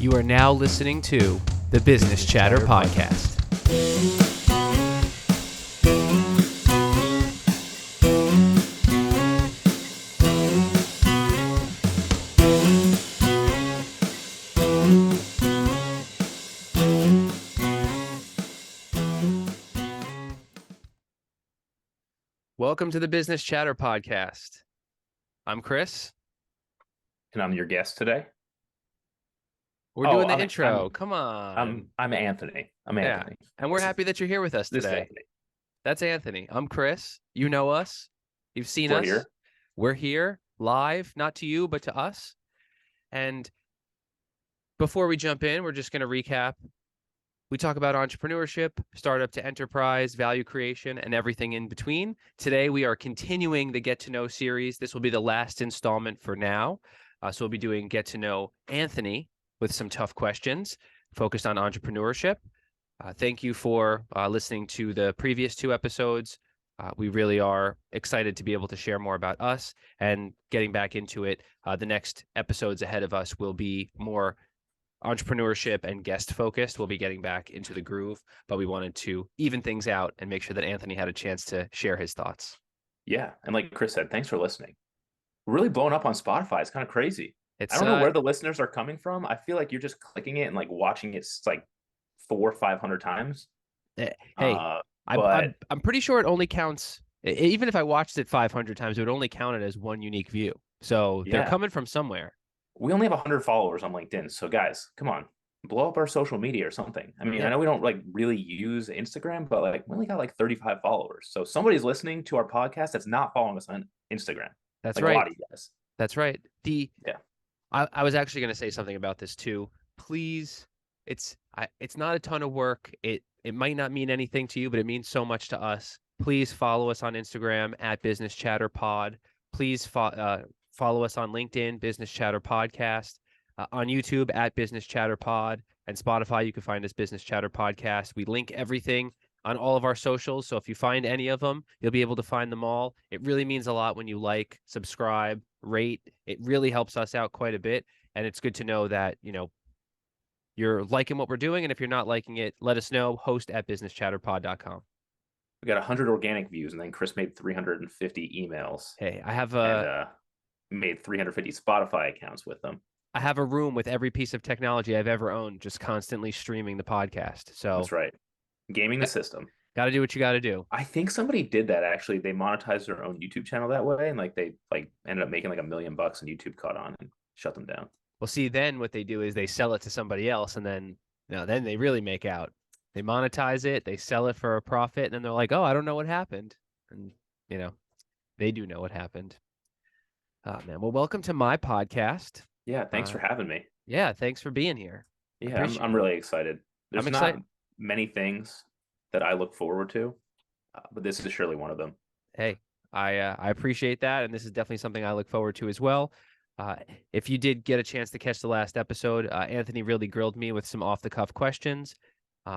You are now listening to the Business Chatter Podcast. Welcome to the Business Chatter Podcast. I'm Chris. And I'm your guest today. We're doing the intro. Come on. I'm Anthony. I'm Anthony. And we're happy that you're here with us This is today. Anthony. That's Anthony. I'm Chris. You know us. You've seen us. Here. We're here live, not to you, but to us. And before we jump in, we're just going to recap. We talk about entrepreneurship, startup to enterprise, value creation, and everything in between. Today, we are continuing the Get to Know series. This will be the last installment for now. So we'll be doing Get to Know Anthony with some tough questions focused on entrepreneurship. Thank you for listening to the previous two episodes. We really are excited to be able to share more about us and getting back into it. The next episodes ahead of us will be more entrepreneurship and guest focused. We'll be getting back into the groove, but we wanted to even things out and make sure that Anthony had a chance to share his thoughts. Yeah. And like Chris said, thanks for listening. We're really blowing up on Spotify. It's kind of crazy. I don't know where the listeners are coming from. I feel like you're just clicking it and like watching it like 400 or 500 times. I'm pretty sure it only counts. Even if I watched it 500 times, it would only count it as one unique view. So they're coming from somewhere. We only have 100 followers on LinkedIn. So guys, come on, blow up our social media or something. I mean, I know we don't like really use Instagram, but like we only got like 35 followers. So somebody's listening to our podcast that's not following us on Instagram. That's like right. A lot of you guys. That's right. I was actually going to say something about this too. Please, it's not a ton of work. It might not mean anything to you, but it means so much to us. Please follow us on Instagram at Business Chatter Pod. Please follow us on LinkedIn, Business Chatter Podcast, on YouTube at Business Chatter Pod, and Spotify. You can find us Business Chatter Podcast. We link everything on all of our socials. So if you find any of them, you'll be able to find them all. It really means a lot when you like, subscribe, rate. It really helps us out quite a bit. And it's good to know that, you're liking what we're doing. And if you're not liking it, let us know. Host at businesschatterpod.com. We got 100 organic views, and then Chris made 350 emails. Hey, I have made 350 Spotify accounts with them. I have a room with every piece of technology I've ever owned, just constantly streaming the podcast. So that's right. Gaming the system. Got to do what you got to do. I think somebody did that actually. They monetized their own YouTube channel that way, and they ended up making like $1 million, and YouTube caught on and shut them down. Well, see, then what they do is they sell it to somebody else, and then they really make out. They monetize it, they sell it for a profit, and then they're like, "Oh, I don't know what happened," and they do know what happened. Oh man, well, welcome to my podcast. Yeah, thanks for having me. Yeah, thanks for being here. Yeah, I'm really excited. There's not many things that I look forward to, but this is surely one of them. Hey, I appreciate that, and this is definitely something I look forward to as well. If you did get a chance to catch the last episode, Anthony really grilled me with some off-the-cuff questions.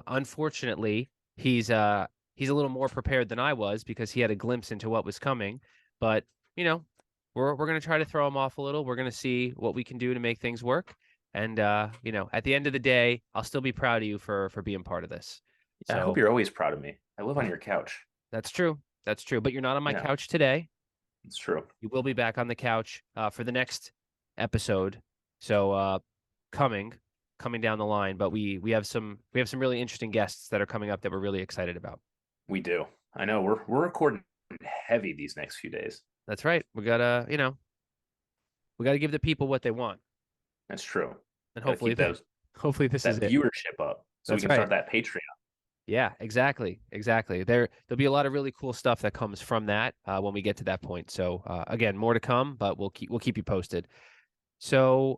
Unfortunately, he's a little more prepared than I was because he had a glimpse into what was coming. But we're going to try to throw him off a little. We're going to see what we can do to make things work. And at the end of the day, I'll still be proud of you for being part of this. Yeah, so, I hope you're always proud of me. I live on your couch. That's true. That's true. But you're not on my couch today. It's true. You will be back on the couch for the next episode. So coming down the line. But we have some really interesting guests that are coming up that we're really excited about. We do. I know we're recording heavy these next few days. That's right. We gotta give the people what they want. That's true. And hopefully this is it. Viewership up so we can start that Patreon. Yeah, exactly. There'll be a lot of really cool stuff that comes from that when we get to that point. So again, more to come, but we'll keep you posted. So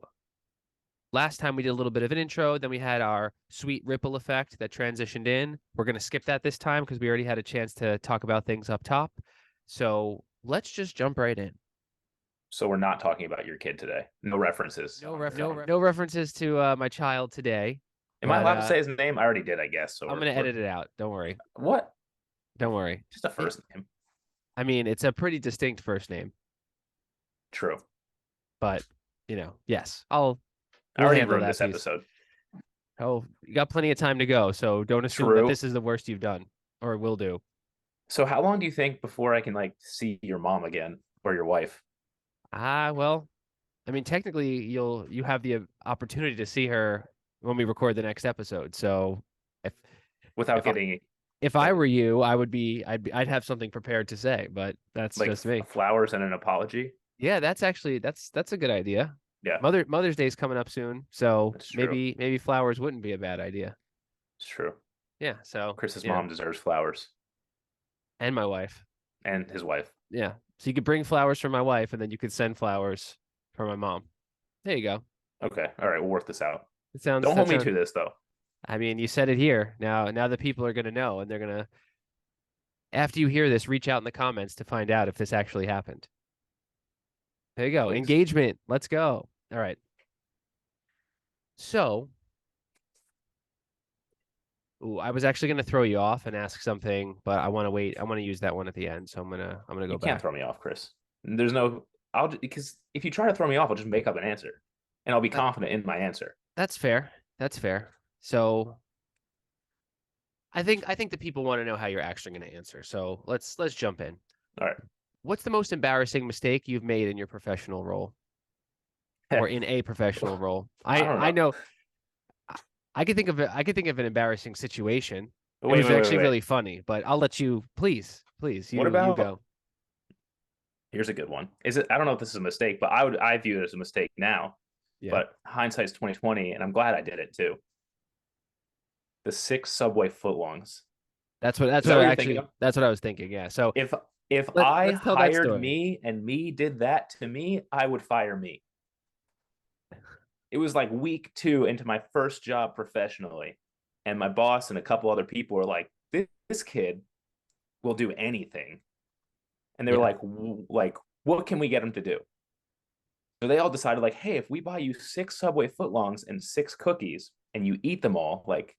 last time we did a little bit of an intro, then we had our sweet ripple effect that transitioned in. We're going to skip that this time because we already had a chance to talk about things up top. So let's just jump right in. So we're not talking about your kid today. No references. No references to my child today. Am I allowed to say his name? I already did, I guess. So I'm going to edit it out. Don't worry. What? Don't worry. Just a first name. I mean, it's a pretty distinct first name. True. But, yes, I already ruined this episode. Oh, you got plenty of time to go, so don't assume that True. this is the worst you've done or will do. So how long do you think before I can like see your mom again or your wife Well, I mean, technically, you have the opportunity to see her when we record the next episode. So if without if I, getting if I like were you, I'd have something prepared to say, but that's like just me. flowers and an apology? Yeah, that's a good idea. Yeah, Mother's Day is coming up soon, so that's true. maybe flowers wouldn't be a bad idea. It's true. Yeah, so Chris's you know, mom deserves flowers and my wife. and his wife. Yeah, so you could bring flowers for my wife, and then you could send flowers for my mom. There you go. Okay. All right. We'll work this out. It sounds Don't that hold me sounds. to this though. I mean, you said it here. Now the people are gonna know, and they're gonna after you hear this, reach out in the comments to find out if this actually happened. There you go. Please. Engagement. Let's go. All right. So, I was actually going to throw you off and ask something, but I want to wait. I want to use that one at the end, so I'm gonna go You can't back. throw me off, Chris. There's no. Because if you try to throw me off, I'll just make up an answer, and I'll be That, confident in my answer. that's fair. That's fair. So, I think the people want to know how you're actually going to answer. So let's jump in. All right. What's the most embarrassing mistake you've made in your professional role or in a professional role? I don't I know. know I could think of it. I could think of an embarrassing situation. It Wait, was wait, wait, actually wait. really funny, but I'll let you, please, What you about? go. Here's a good one. Is it? I don't know if this is a mistake, but I view it as a mistake now. Yeah, But hindsight's 2020, and I'm glad I did it too. The 6 Subway footlongs. that's Is that what what I you're thinking actually of? that's what I was thinking. Yeah. So If I let's tell that hired story. me and me did that to me, I would fire me. It was like week 2 into my first job professionally, and my boss and a couple other people were like, "This kid will do anything," and they were Yeah. like, "What can we get him to do?" So they all decided like, "Hey, if we buy you 6 Subway footlongs and 6 cookies, and you eat them all, like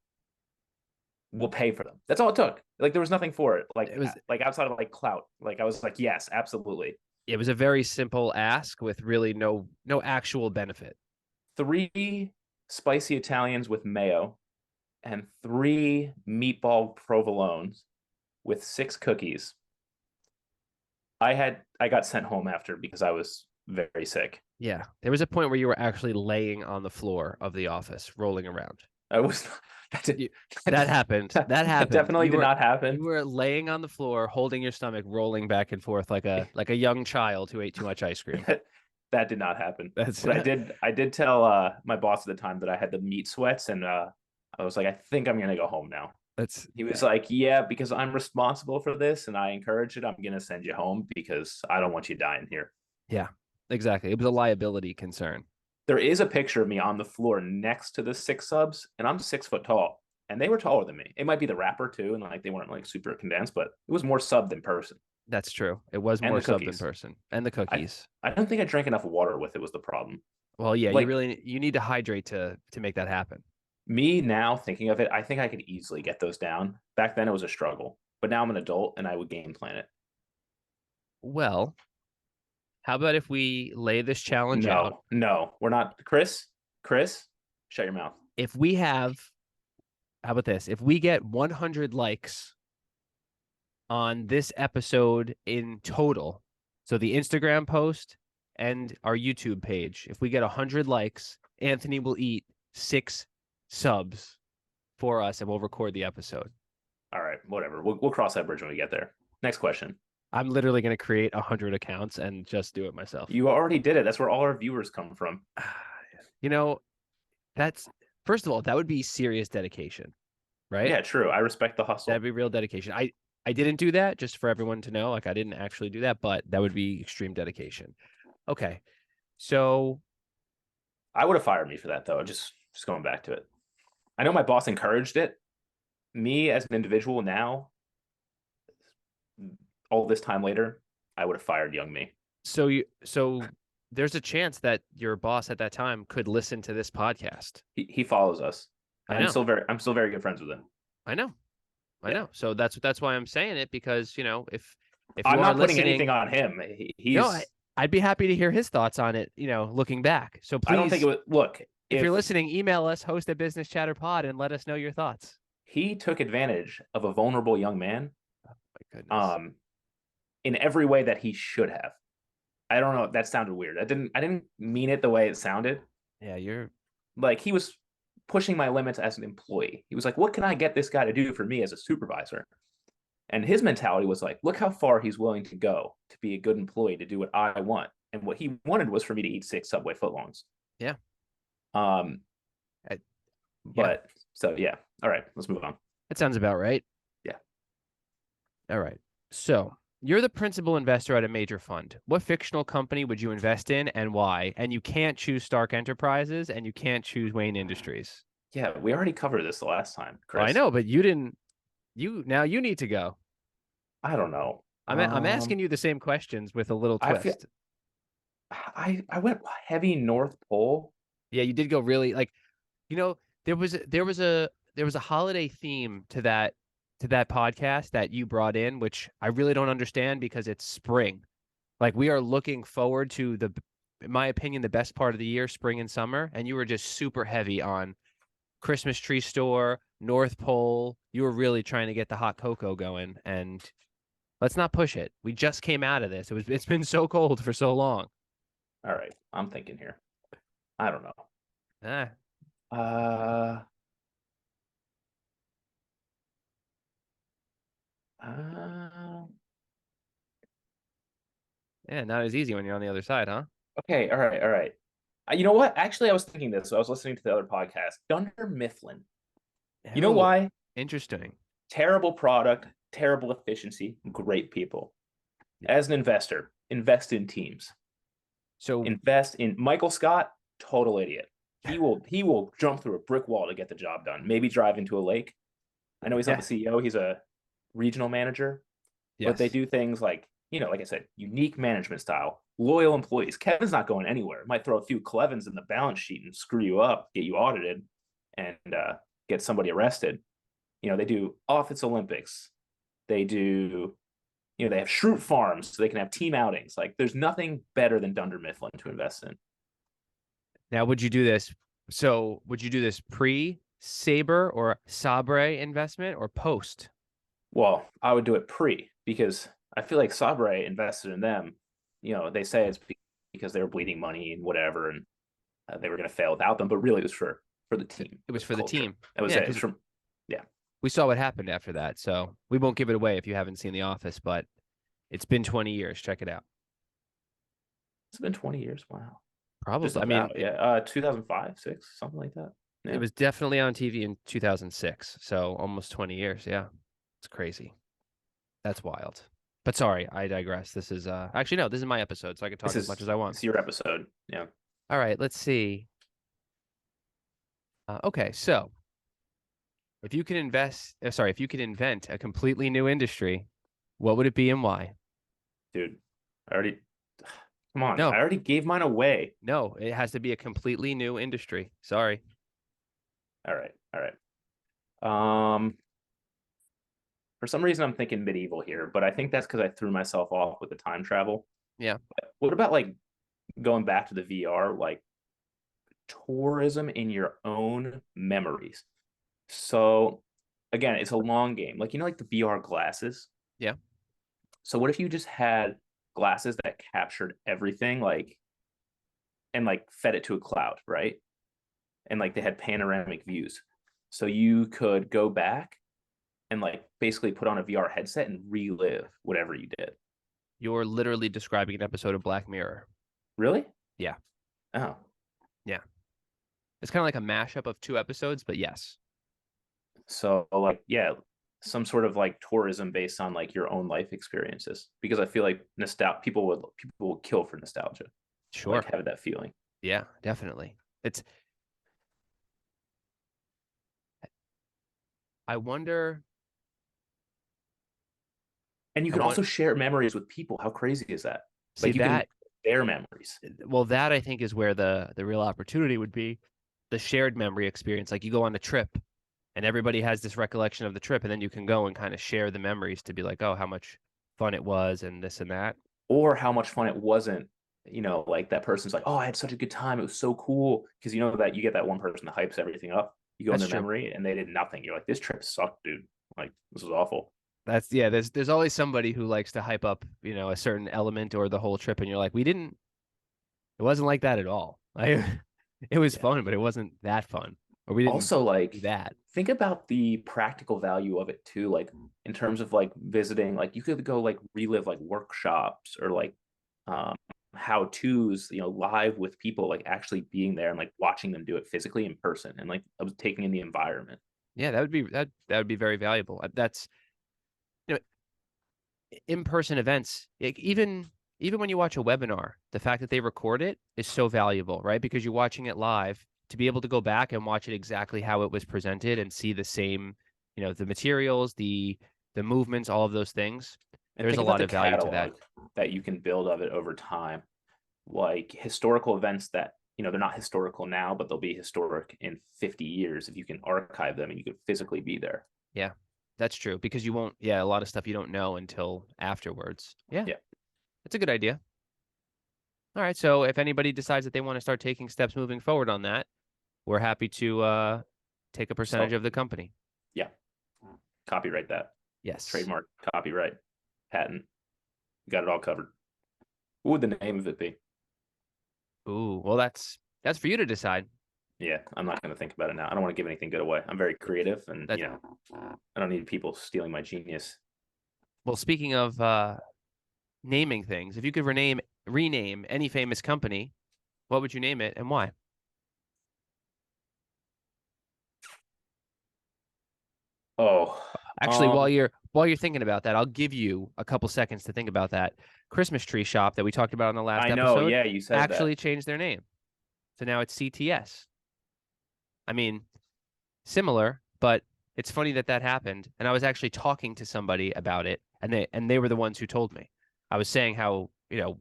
we'll pay for them." That's all it took. Like there was nothing for it. It was Like outside of like clout. Like I was like, yes, absolutely. it was a very simple ask with really no actual benefit. 3 spicy Italians with mayo and 3 meatball provolones with 6 cookies. I got sent home after because I was very sick. Yeah. There was a point where you were actually laying on the floor of the office, rolling around. I was that, You, that happened. That that happened. definitely did not happen. You were laying on the floor, holding your stomach, rolling back and forth like a young child who ate too much ice cream. That did not happen. That's But I did tell my boss at the time that I had the meat sweats, and I was like, I think I'm gonna go home now. that's He was like, yeah, because I'm responsible for this and I encourage it, I'm gonna send you home because I don't want you dying here. yeah, exactly. It was a liability concern. There is a picture of me on the floor next to the 6 subs, and I'm 6 foot tall, and they were taller than me. It might be the wrapper too, and like they weren't like super condensed, but it was more sub than person. That's true. It was And more the sub than cookies. person. And the I cookies. I don't think I drank enough water with it was the problem. Well, yeah, Like you need to hydrate to make that happen. me now thinking of it, I think I could easily get those down. Back then it was a struggle, but now I'm an adult and I would game plan it. Well, how about if we lay this challenge out? No, we're not. Chris, shut your mouth. If we have, how about this? If we get 100 likes on this episode in total, so the Instagram post and our YouTube page, if we get 100 likes, Anthony will eat 6 subs for us and we'll record the episode. All right, whatever. We'll cross that bridge when we get there. Next question. I'm literally going to create 100 accounts and just do it myself. You already did it. That's where all our viewers come from. You know, that's first of all, that would be serious dedication, right? Yeah, true. I respect the hustle. That'd be real dedication. I didn't do that, just for everyone to know. Like I didn't actually do that, but that would be extreme dedication. Okay. So I would have fired me for that though. Just going back to it. I know my boss encouraged it. Me as an individual now, all this time later, I would have fired young me. so there's a chance that your boss at that time could listen to this podcast. He follows us. I And know. I'm still very good friends with him. I know. I Yeah. know. So that's why I'm saying it, because if you I'm are not putting listening, anything on him. He's no, I'd be happy to hear his thoughts on it, looking back. So I don't think please, it was look, If you're if listening, email us, host at Business Chatter Pod, and let us know your thoughts. he took advantage of a vulnerable young man, My goodness. in every way that he should have. I don't know. That sounded weird. I didn't mean it the way it sounded. Yeah, you're Like he was pushing my limits as an employee. He was like, what can I get this guy to do for me as a supervisor? And his mentality was like, look how far he's willing to go to be a good employee, to do what I want. And what he wanted was for me to eat 6 Subway footlongs. yeah. Um, I, but so yeah. All right, let's move on. that sounds about right. Yeah. All right. So you're the principal investor at a major fund. What fictional company would you invest in and why? And you can't choose Stark Enterprises and you can't choose Wayne Industries. Yeah, we already covered this the last time, Chris. Well, I know, but you didn't. Now you need to go. I don't know. I'm asking you the same questions with a little I feel twist. I went heavy North Pole. Yeah, you did go really like, there was a holiday theme to that podcast that you brought in, which I really don't understand because it's spring. Like we are looking forward to in my opinion, the best part of the year, spring and summer, and you were just super heavy on Christmas tree store, North Pole. You were really trying to get the hot cocoa going, and let's not push it. We just came out of this. It's been so cold for so long. All right, I'm thinking here. I don't know. Ah, Uh, uh, yeah, not as easy when you're on the other side, huh? okay, all right, all right. You know what? Actually, I was thinking this. So I was listening to the other podcast. Dunder Mifflin. You know Oh, why? interesting. Terrible product, terrible efficiency, great people. As an investor, invest in teams. So Invest in Michael Scott, total idiot. He will jump through a brick wall to get the job done. Maybe drive into a lake. I know he's not the CEO, he's a regional manager, but they yes. do things like, like I said, unique management style, loyal employees. Kevin's not going anywhere. Might throw a few Clevens in the balance sheet and screw you up, get you audited, and get somebody arrested. They do office Olympics. They do, they have Shroot farms so they can have team outings. Like there's nothing better than Dunder Mifflin to invest in. Now, would you do this? So, would you do this pre-Sabre or Sabre investment or post? Well, I would do it pre, because I feel like Sabre invested in them. They say it's because they were bleeding money and whatever, and they were going to fail without them. But really, it was for the team. It was for the team. That was Yeah, it. It was from, yeah. We saw what happened after that, so we won't give it away if you haven't seen The Office, but it's been 20 years. Check it out. It's been 20 years. Wow. Probably. Just about, yeah. 2005, 6, something like that. Yeah. It was definitely on TV in 2006, so almost 20 years. Yeah, it's crazy. That's wild. But sorry, I digress. This is actually no, this is my episode, so I can talk as much as I want. It's your episode. Yeah. All right, let's see. Okay, so if you could invent a completely new industry, what would it be and why? Dude, come on. No. I already gave mine away. No, it has to be a completely new industry. Sorry. All right. For some reason, I'm thinking medieval here, but I think that's because I threw myself off with the time travel. Yeah. What about like going back to the VR, like tourism in your own memories? So again, it's a long game. Like, like the VR glasses. Yeah. So what if you just had glasses that captured everything, and fed it to a cloud, right? And they had panoramic views. So you could go back and basically put on a VR headset and relive whatever you did. You're literally describing an episode of Black Mirror. Really? Yeah. Oh. Yeah. It's kind of like a mashup of 2 episodes, but yes. So some sort of tourism based on your own life experiences, because I feel like people will kill for nostalgia. Sure. Having that feeling. Yeah, definitely. I wonder. And you can also share memories with people. How crazy is that? See that their memories. Well, that I think is where the real opportunity would be, the shared memory experience. Like you go on a trip and everybody has this recollection of the trip, and then you can go and kind of share the memories to be like, oh, how much fun it was and this and that. Or how much fun it wasn't like that person's like, oh, I had such a good time. It was so cool. Because you know that you get that one person that hypes everything up. You go in That's their true. memory and they did nothing. You're like, this trip sucked, dude. Like, this was awful. That's yeah, there's always somebody who likes to hype up, a certain element or the whole trip, and you're like, it wasn't like that at all. It was Yeah. fun, but it wasn't that fun. Or we didn't Also, do like, that. think about the practical value of it too. Like, in terms of like visiting, like, you could go like relive like workshops or like um, how to's, live with people, like actually being there and like watching them do it physically in person and like I was taking in the environment. Yeah, that would be very valuable. That's you know, in-person events, even when you watch a webinar, the fact that they record it is so valuable, right? Because you're watching it live to be able to go back and watch it exactly how it was presented and see the same, the materials, the movements, all of those things. And There's think a about lot the of value to that. catalog that you can build of it over time, like historical events that they're not historical now, but they'll be historic in 50 years if you can archive them and you can physically be there. Yeah, that's true because you won't, yeah, a lot of stuff you don't know until afterwards. Yeah, Yeah. that's a good idea. All right. So if anybody decides that they want to start taking steps moving forward on that, we're happy to take a percentage So of the company. yeah, copyright that. Yes. Trademark, copyright, patent. Got it all covered. What would the name of it be? Ooh, well, that's for you to decide. Yeah, I'm not going to think about it now. I don't want to give anything good away. I'm very creative, and That I don't need people stealing my genius. well, speaking of naming things, if you could rename any famous company, what would you name it and why? Oh, Actually, while you're thinking about that, I'll give you a couple seconds to think about that. Christmas tree shop that we talked about on the last I know. episode Yeah, you said that. actually changed their name. So now it's CTS. I mean, similar, but it's funny that that happened. And I was actually talking to somebody about it, and they were the ones who told me. I was saying how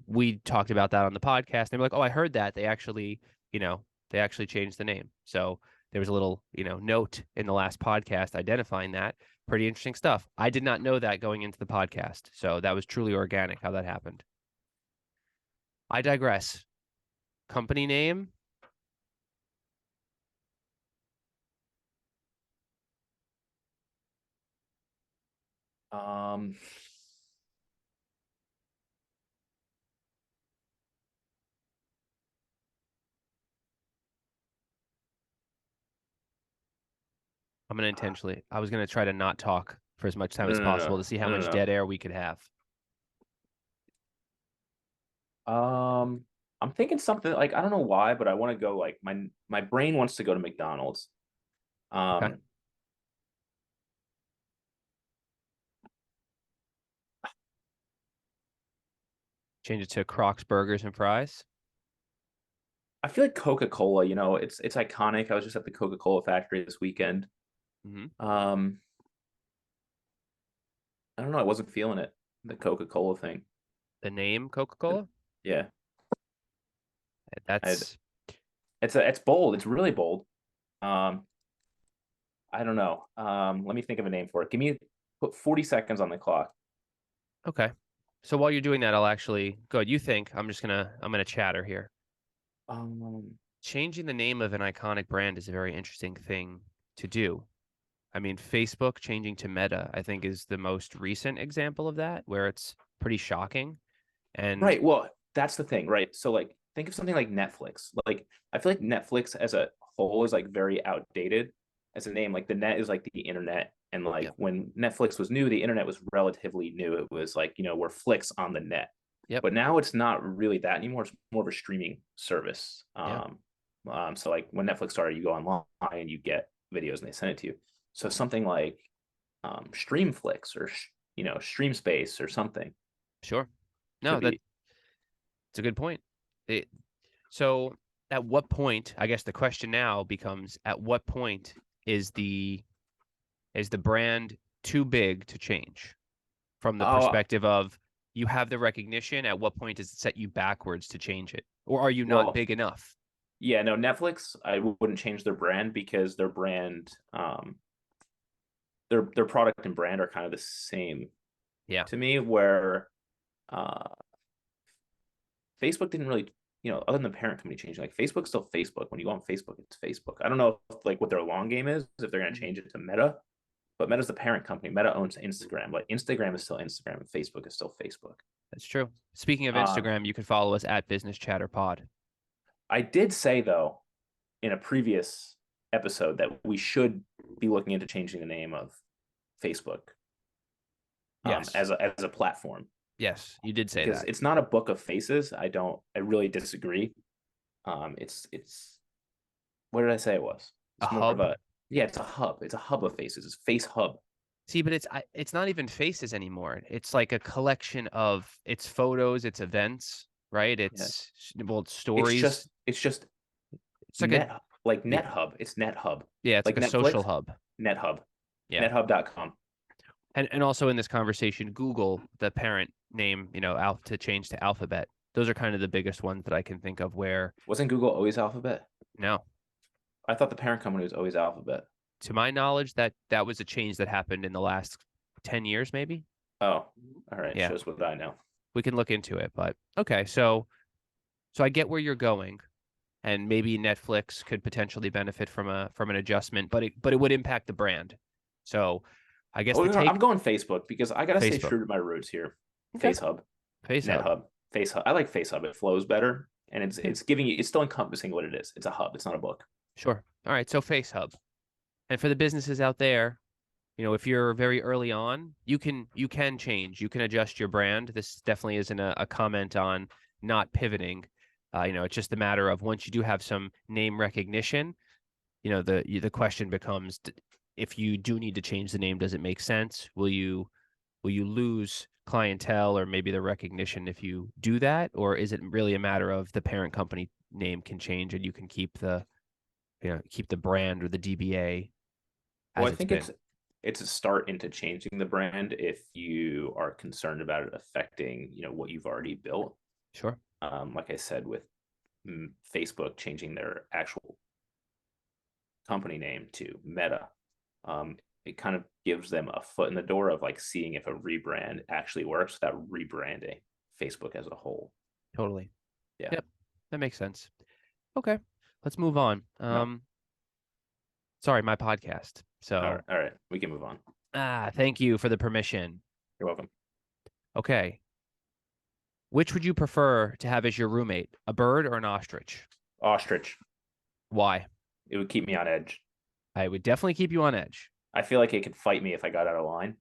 we talked about that on the podcast. And they were like, "Oh, I heard that you know they actually changed the name." So there was a little note in the last podcast identifying that. Pretty interesting stuff. I did not know that going into the podcast, so that was truly organic how that happened. I digress. Company name. Um, I was gonna try to not talk for as much time no, as no, no, possible to see how no, much no, dead air we could have. no. I'm thinking something like I don't know why, but I want to go like my brain wants to go to McDonald's. Okay. Um, Change it to Crocs burgers and fries. I feel like Coca-Cola. It's iconic. I was just at the Coca-Cola factory this weekend. Hmm. Um, I don't know. I wasn't feeling it. The Coca-Cola thing. The name Coca-Cola. Yeah, I, That's it's bold. It's really bold. Um, I don't know. Let me think of a name for it. Put 40 seconds on the clock. okay. So while you're doing that, I'll actually go. You think I'm gonna chatter here. Um, Changing the name of an iconic brand is a very interesting thing to do. I mean, Facebook changing to Meta, I think, is the most recent example of that, where it's pretty shocking. And right. Well, that's the thing, right? So like think of something like Netflix. Like I feel like Netflix as a whole is like very outdated as a name. Like the net is like the internet. And like yep, when Netflix was new, the internet was relatively new. It was like, we're flicks on the net. yep, But now it's not really that anymore. It's more of a streaming service. yep, So like when Netflix started, you go online and you get videos and they send it to you. So something like Streamflix or Stream Space or something sure. could No, that's be. a good point. It, so at what point, I guess the question now becomes, at what point is the brand too big to change from the Oh, perspective of you have the recognition? At what point does it set you backwards to change it? Or are you not well, big enough? yeah, no, Netflix, I wouldn't change their brand because their brand, their product and brand are kind of the same Yeah. to me. Where uh, Facebook didn't really, other than the parent company changing, like Facebook's still Facebook. When you go on Facebook, it's Facebook. I don't know if, like what their long game is, if they're going to change it to Meta, but Meta's the parent company. Meta owns Instagram. Like Instagram is still Instagram and Facebook is still Facebook. That's true. Speaking of Instagram, you can follow us at Business Chatter Pod. I did say though in a previous episode that we should be looking into changing the name of Facebook. Yes. As a platform. Yes, you did say because that. it's not a book of faces. I really disagree. It's what did I say it was? It's A more hub? of it's a hub. It's a hub of faces. It's Face Hub. See, but it's not even faces anymore. It's like a collection of it's photos, it's events, right? It's stories. It's just It's like net like Net Hub. It's Net Hub. It's like a Netflix, social hub. Net Hub. Yeah. NetHub.com. And also in this conversation, Google, the parent name, to change to Alphabet. Those are kind of the biggest ones that I can think of where. Wasn't Google always Alphabet? No. I thought the parent company was always Alphabet. To my knowledge, that was a change that happened in the last 10 years, maybe. Oh, all right. Yeah. Shows what I know. We can look into it, but okay. So I get where you're going, and maybe Netflix could potentially benefit from an adjustment, but it would impact the brand. So I guess I'm going Facebook because I gotta stay Facebook. true to my roots here. Okay. Face Hub, Face Net Hub. Hub, Face Hub. I like Face Hub. It flows better, and it's giving you. It's still encompassing what it is. It's a hub. It's not a book. Sure. All right. So Face Hub, and for the businesses out there, if you're very early on, you can change. You can adjust your brand. This definitely isn't a comment on not pivoting. It's just a matter of once you do have some name recognition, the question becomes, if you do need to change the name, does it make sense? Will you lose clientele or maybe the recognition if you do that? Or is it really a matter of the parent company name can change and you can keep the brand or the DBA? Well, I think it's a start into changing the brand if you are concerned about it affecting, what you've already built. Sure. Like I said, with Facebook changing their actual company name to Meta, it kind of gives them a foot in the door of like seeing if a rebrand actually works without rebranding Facebook as a whole. Totally. Yeah. Yep. That makes sense. Okay. Let's move on. No. Sorry, my podcast. So all right. We can move on. Thank you for the permission. You're welcome. Okay. Which would you prefer to have as your roommate, a bird or an ostrich? Ostrich. Why? It would keep me on edge. I would definitely keep you on edge. I feel like it could fight me if I got out of line.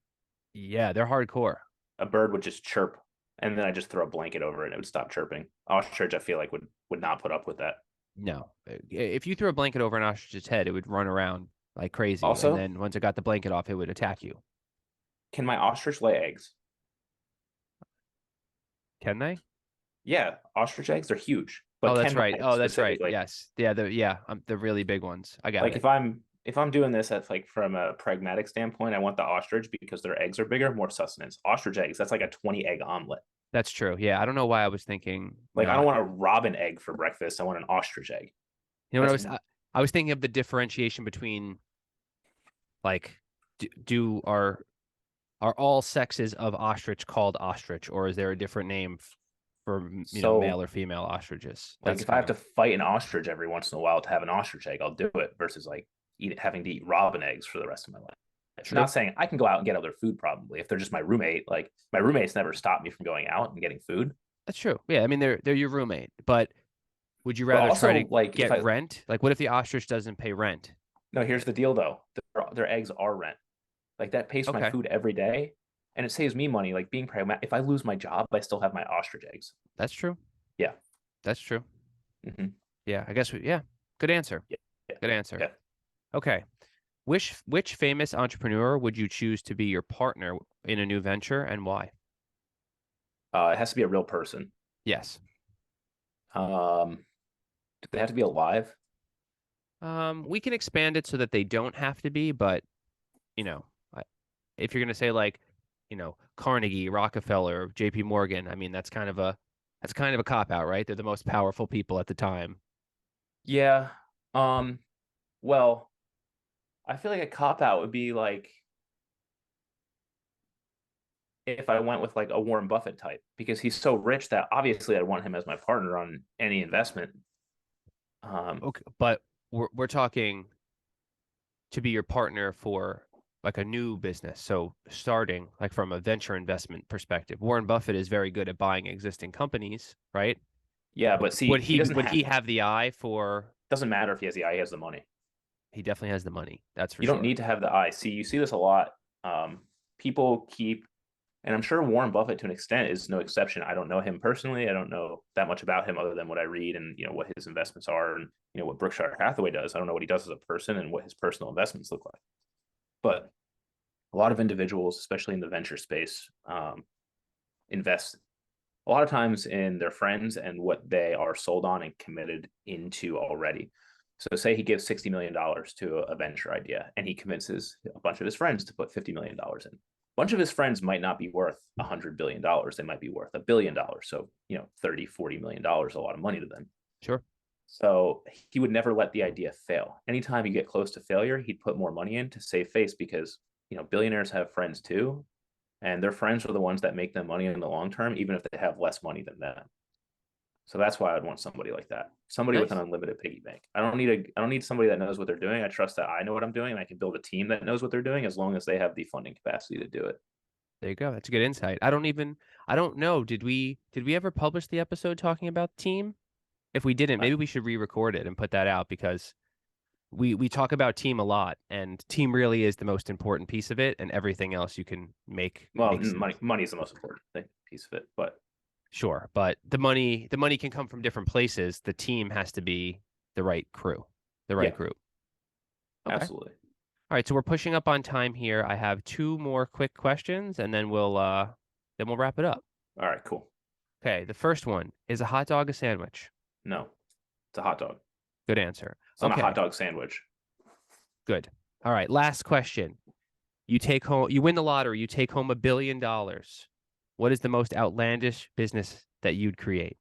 Yeah, they're hardcore. A bird would just chirp, and then I just throw a blanket over it and it would stop chirping. Ostrich, I feel like would not put up with that. No. If you threw a blanket over an ostrich's head, it would run around like crazy. Also, and then once it got the blanket off, it would attack you. Can my ostrich lay eggs? Can they? Yeah, ostrich eggs are huge. But that's right. That's right. Yes. Yeah. The really big ones. I got it. If I'm doing this at like from a pragmatic standpoint, I want the ostrich because their eggs are bigger, more sustenance. Ostrich eggs, that's like a 20 egg omelet. That's true. Yeah, I don't know why I was thinking. I don't want a robin egg for breakfast. I want an ostrich egg. You know what I was thinking of the differentiation between, like, are all sexes of ostrich called ostrich, or is there a different name for male or female ostriches? Like if I have to fight an ostrich every once in a while to have an ostrich egg, I'll do it versus like having to eat robin eggs for the rest of my life. I'm not saying I can go out and get other food probably if they're just my roommate. Like my roommates never stop me from going out and getting food. That's true. Yeah, I mean they're your roommate, but would you rather try to get rent? Like what if the ostrich doesn't pay rent? No, here's the deal though. Their eggs are rent. Like that pays for my food every day, and it saves me money. Like being pragmatic. If I lose my job, I still have my ostrich eggs. That's true. Yeah, that's true. Mm-hmm. Yeah, I guess. Good answer. Yeah. Good answer. Yeah. Okay. Which famous entrepreneur would you choose to be your partner in a new venture, and why? It has to be a real person. Yes. Do they have to be alive? We can expand it so that they don't have to be, but if you're gonna say like, Carnegie, Rockefeller, J.P. Morgan, I mean that's kind of a cop out, right? They're the most powerful people at the time. Yeah. Well, I feel like a cop out would be like if I went with like a Warren Buffett type, because he's so rich that obviously I'd want him as my partner on any investment. Okay, but we're talking to be your partner for like a new business. So starting like from a venture investment perspective, Warren Buffett is very good at buying existing companies, right? Yeah, but see, Would he he doesn't would have. he have the eye for? Doesn't matter if he has the eye; he has the money. He definitely has the money. That's for You don't sure. need to have the eye. See, you see this a lot. People keep, and I'm sure Warren Buffett to an extent is no exception. I don't know him personally. I don't know that much about him other than what I read and what his investments are and what Berkshire Hathaway does. I don't know what he does as a person and what his personal investments look like. But a lot of individuals, especially in the venture space, invest a lot of times in their friends and what they are sold on and committed into already. So say he gives $60 million to a venture idea and he convinces a bunch of his friends to put $50 million in. A bunch of his friends might not be worth $100 billion. They might be worth $1 billion. So, 30, $40 million, a lot of money to them. Sure. So he would never let the idea fail. Anytime you get close to failure, he'd put more money in to save face because, billionaires have friends too. And their friends are the ones that make them money in the long term, even if they have less money than them. So that's why I'd want somebody like that. Somebody with an Nice. unlimited piggy bank. I don't need somebody that knows what they're doing. I trust that I know what I'm doing and I can build a team that knows what they're doing as long as they have the funding capacity to do it. There you go. That's a good insight. I don't know. Did we ever publish the episode talking about team? If we didn't, I, maybe we should re-record it and put that out because we talk about team a lot and team really is the most important piece of it and everything else you can well, make sense. money is the most important piece of it, but Sure, but the money can come from different places. The team has to be the right crew, the right yeah, group. Okay. absolutely. All right, so we're pushing up on time here. I have two more quick questions and then we'll wrap it up. All right, cool. Okay, the first one, is a hot dog a sandwich? No, it's a hot dog. Good answer. It's not a hot Okay, dog sandwich. good. All right, last question. You win the lottery, you take home $1 billion. What is the most outlandish business that you'd create?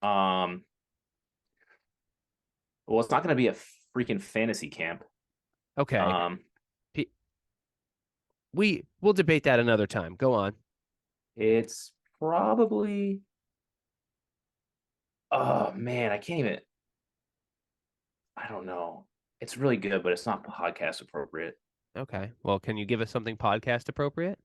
Um, well, it's not going to be a freaking fantasy camp. Okay, Um, we'll debate that another time. Go on. it's probably. Oh man, I can't even. I don't know. It's really good, but it's not podcast appropriate. Okay. Well, can you give us something podcast appropriate?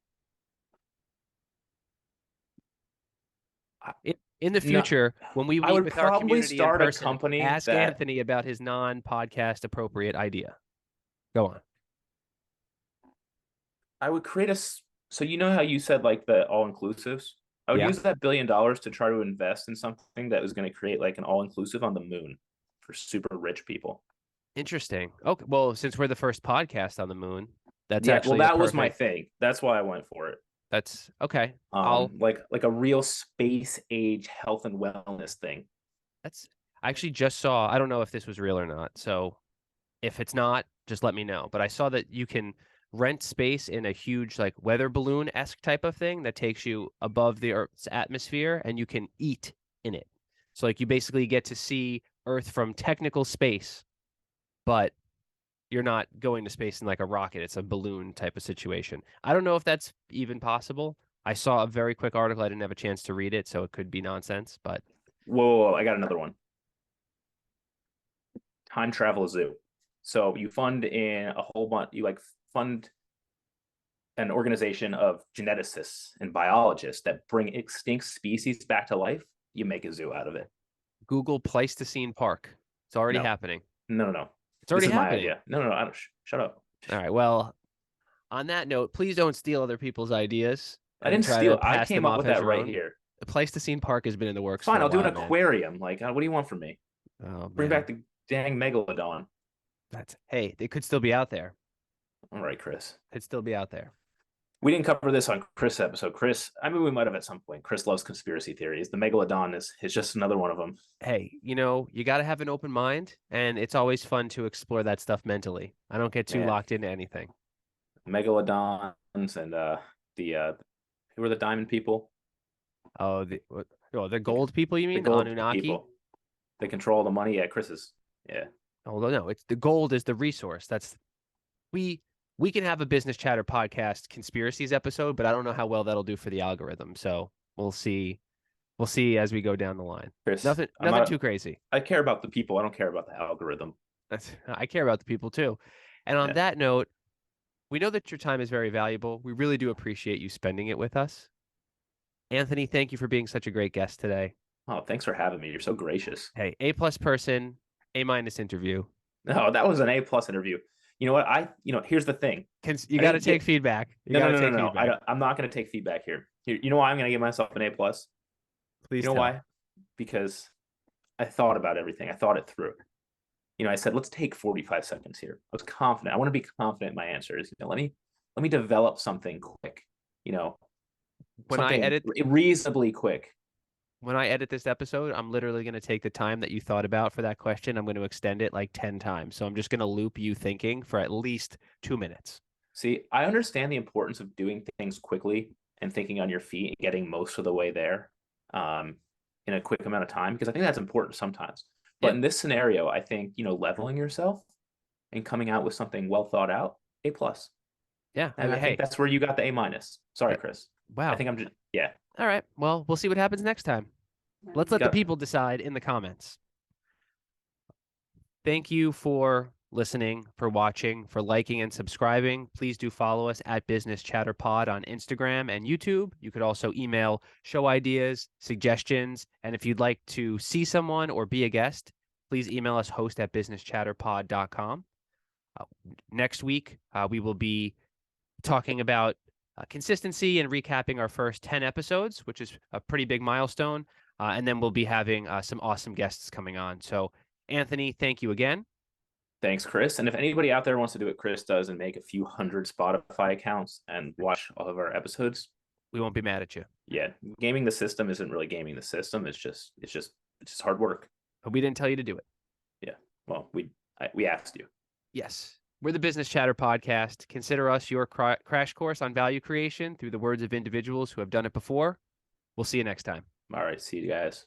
I, In the no, future, when we I meet would with our probably community in start a person, company ask that. Anthony about his non-podcast appropriate idea. Go on. I would create a. So how you said like the all inclusives. I would Yeah. use that $1 billion to try to invest in something that was going to create like an all inclusive on the moon for super rich people. Interesting. Okay. Well, since we're the first podcast on the moon, that's Yeah, well, actually a that was my perfect. thing. That's why I went for it. That's okay. I'll. Like a real space age health and wellness thing. That's. I actually just saw. I don't know if this was real or not. So if it's not, just let me know. But I saw that you can rent space in a huge like weather balloon-esque type of thing that takes you above the Earth's atmosphere and you can eat in it. So like you basically get to see Earth from technical space, but you're not going to space in like a rocket. It's a balloon type of situation. I don't know if that's even possible. I saw a very quick article. I didn't have a chance to read it, so it could be nonsense, but Whoa, I got another one. Time travel zoo. So you fund in a whole bunch. You like fund an organization of geneticists and biologists that bring extinct species back to life. You make a zoo out of it. Google Pleistocene Park. It's already No, happening. no. It's This already is my happening. idea. No. I don't. Shut up. All right. Well, on that note, please don't steal other people's ideas I and didn't try to steal. I pass came them up off with as that your right own. here. The Pleistocene Park has been in the works Fine, for a I'll do an while, man. aquarium. Like, what do you want from me? Oh Bring man, back the dang megalodon. that's hey, it could still be out there. All right, Chris. Could still be out there. We didn't cover this on Chris' episode. Chris, I mean, we might have at some point. Chris loves conspiracy theories. The megalodon is just another one of them. Hey, you got to have an open mind, and it's always fun to explore that stuff mentally. I don't get too Man, locked into anything. megalodons and the who are the diamond people? Oh, the The, gold people, you the mean? gold Anunnaki? people. They control the money. Yeah, Chris's. Yeah. Although no, it's the gold is the resource. We we can have a Business Chatter podcast conspiracies episode, but I don't know how well that'll do for the algorithm. So we'll see. We'll see as we go down the line. Chris, Nothing too crazy. I care about the people. I don't care about the algorithm. I care about the people too. And on that note, we know that your time is very valuable. We really do appreciate you spending it with us. Anthony, thank you for being such a great guest today. Oh, thanks for having me. You're so gracious. Hey, A+ person, A- interview. No, that was an A+ interview. You know what? Here's the thing. You got to take feedback. No. I'm not going to take feedback here. You know why I'm going to give myself an A+? Please. You know why? Because I thought about everything. I thought it through. I said, let's take 45 seconds here. I was confident. I want to be confident in my answers. Let me develop something quick. When I edit reasonably quick. When I edit this episode, I'm literally going to take the time that you thought about for that question. I'm going to extend it like 10 times. So I'm just going to loop you thinking for at least 2 minutes. See, I understand the importance of doing things quickly and thinking on your feet and getting most of the way there in a quick amount of time, because I think that's important sometimes. But in this scenario, I think, leveling yourself and coming out with something well thought out, A+. Yeah. I think that's where you got the A-. Sorry, Chris. Wow. I think I'm just, yeah. All right. Well, we'll see what happens next time. Let's let the people decide in the comments. Thank you for listening, for watching, for liking and subscribing. Please do follow us at Business Chatter Pod on Instagram and YouTube. You could also email show ideas, suggestions, and if you'd like to see someone or be a guest, please email us host@businesschatterpod.com. Next week, we will be talking about consistency and recapping our first 10 episodes, which is a pretty big milestone. And then we'll be having some awesome guests coming on. So, Anthony, thank you again. Thanks, Chris. And if anybody out there wants to do what Chris does and make a few hundred Spotify accounts and watch all of our episodes, we won't be mad at you. Yeah, gaming the system isn't really gaming the system. It's just hard work. But we didn't tell you to do it. Yeah. Well, we asked you. Yes. We're the Business Chatter Podcast. Consider us your crash course on value creation through the words of individuals who have done it before. We'll see you next time. All right. See you guys.